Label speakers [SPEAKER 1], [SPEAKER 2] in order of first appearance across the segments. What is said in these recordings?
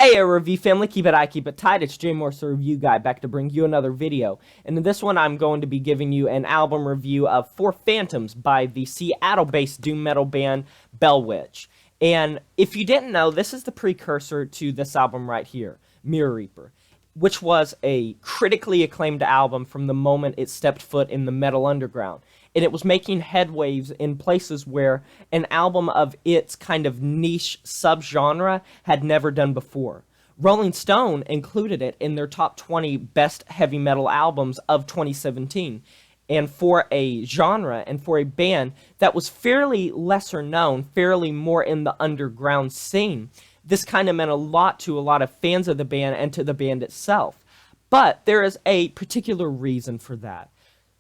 [SPEAKER 1] Hey, review family, keep it high, keep it tight. It's Jay Morse, the review guy, back to bring you another video. And in this one, I'm going to be giving you an album review of Four Phantoms by the Seattle-based doom metal band Bell Witch. And if you didn't know, this is the precursor to this album right here, Mirror Reaper, which was a critically acclaimed album from the moment it stepped foot in the metal underground. And it was making headwaves in places where an album of its kind of niche subgenre had never done before. Rolling Stone included it in their top 20 best heavy metal albums of 2017. And for a genre and for a band that was fairly lesser known, fairly more in the underground scene, this kind of meant a lot to a lot of fans of the band and to the band itself. But there is a particular reason for that.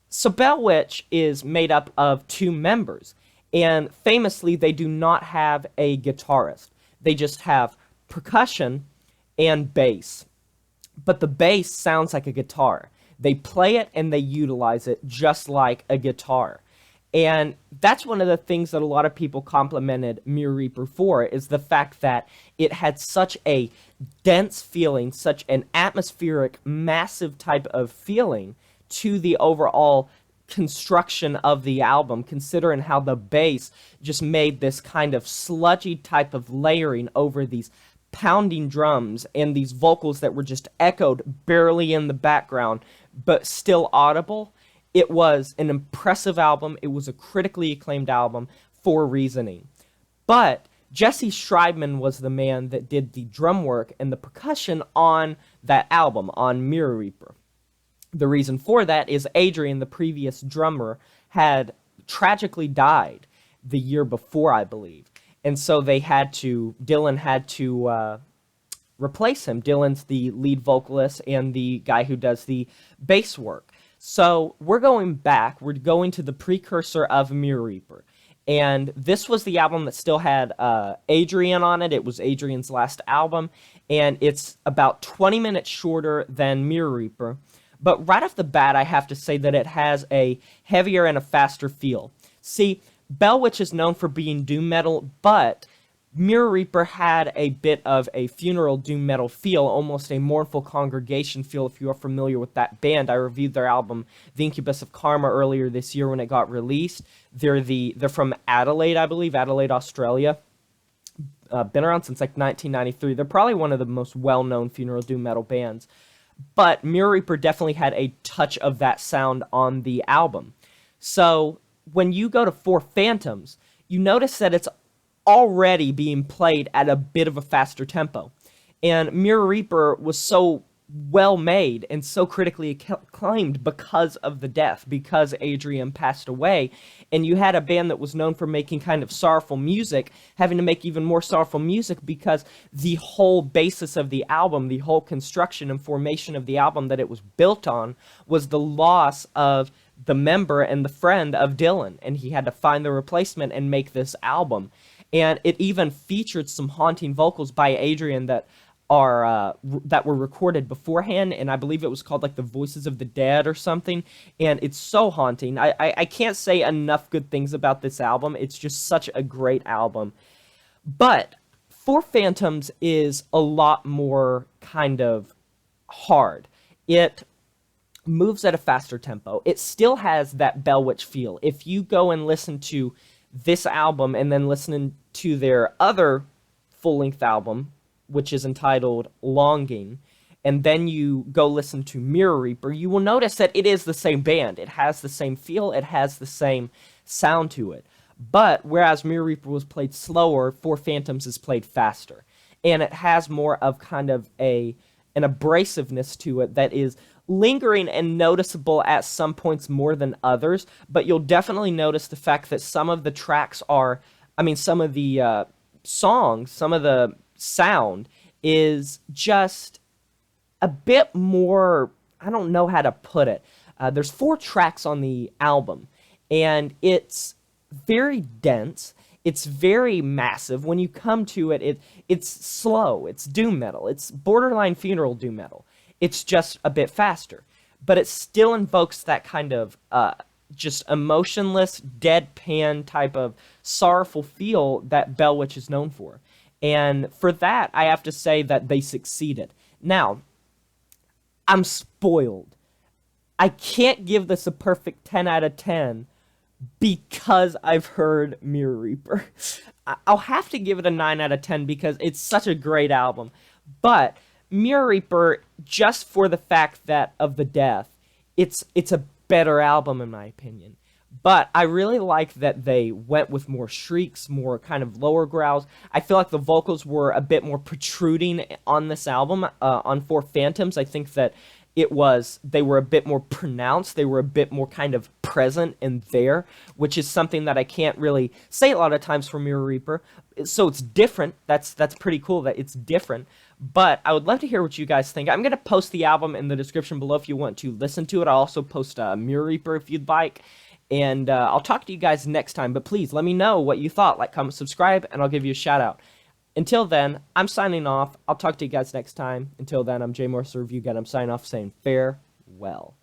[SPEAKER 1] So Bell Witch is made up of two members, and famously they do not have a guitarist. They just have percussion and bass. But the bass sounds like a guitar. They play it and they utilize it just like a guitar. And that's one of the things that a lot of people complimented Mirror Reaper for, is the fact that it had such a dense feeling, such an atmospheric, massive type of feeling to the overall construction of the album, considering how the bass just made this kind of sludgy type of layering over these pounding drums and these vocals that were just echoed barely in the background but still audible. It was an impressive album. It was a critically acclaimed album for reasoning. But Jesse Schreibman was the man that did the drum work and the percussion on that album, on Mirror Reaper. The reason for that is Adrian, the previous drummer, had tragically died the year before, I believe. And so Dylan had to replace him. Dylan's the lead vocalist and the guy who does the bass work. So we're going back. We're going to the precursor of Mirror Reaper. And this was the album that still had Adrian on it. It was Adrian's last album. And it's about 20 minutes shorter than Mirror Reaper. But right off the bat, I have to say that it has a heavier and a faster feel. See, Bell Witch is known for being doom metal, but Mirror Reaper had a bit of a funeral doom metal feel, almost a mournful congregation feel if you are familiar with that band. I reviewed their album, The Incubus of Karma, earlier this year when it got released. They're from Adelaide, I believe, Adelaide, Australia. Been around since like 1993. They're probably one of the most well-known funeral doom metal bands. But Mirror Reaper definitely had a touch of that sound on the album. So when you go to Four Phantoms, you notice that it's already being played at a bit of a faster tempo. And Mirror Reaper was so well made and so critically acclaimed because of the death, because Adrian passed away. And you had a band that was known for making kind of sorrowful music, having to make even more sorrowful music because the whole basis of the album, the whole construction and formation of the album that it was built on, was the loss of the member and the friend of Dylan. And he had to find the replacement and make this album. And it even featured some haunting vocals by Adrian that were recorded beforehand, and I believe it was called like the Voices of the Dead or something, and it's so haunting. I can't say enough good things about this album. It's just such a great album. But Four Phantoms is a lot more kind of hard. It moves at a faster tempo. It still has that Bell Witch feel. If you go and listen to this album and then listen to their other full-length album, which is entitled Longing, and then you go listen to Mirror Reaper, you will notice that it is the same band. It has the same feel, it has the same sound to it. But whereas Mirror Reaper was played slower, Four Phantoms is played faster. And it has more of kind of an abrasiveness to it that is lingering and noticeable at some points more than others, but you'll definitely notice the fact that some of the tracks some of the songs, some of the sound is just a bit more, I don't know how to put it. There's 4 tracks on the album, and it's very dense. It's very massive. When you come to it, it's slow. It's doom metal. It's borderline funeral doom metal. It's just a bit faster. But it still invokes that kind of just emotionless, deadpan type of sorrowful feel that Bell Witch is known for. And for that, I have to say that they succeeded. Now, I'm spoiled. I can't give this a perfect 10 out of 10 because I've heard Mirror Reaper. I'll have to give it a 9 out of 10 because it's such a great album. But Mirror Reaper, just for the fact that of the death, it's a better album in my opinion. But I really like that they went with more shrieks, more kind of lower growls. I feel like the vocals were a bit more protruding on this album. On For Phantoms, I think that they were a bit more pronounced. They were a bit more kind of present and there, which is something that I can't really say a lot of times for Mirror Reaper. So it's different. That's pretty cool that it's different. But I would love to hear what you guys think. I'm going to post the album in the description below if you want to listen to it. I'll also post Mirror Reaper if you'd like. And I'll talk to you guys next time. But please let me know what you thought. Like, comment, subscribe, and I'll give you a shout out. Until then, I'm signing off. I'll talk to you guys next time. Until then, I'm Jay Morris Review Guide. I'm signing off saying farewell.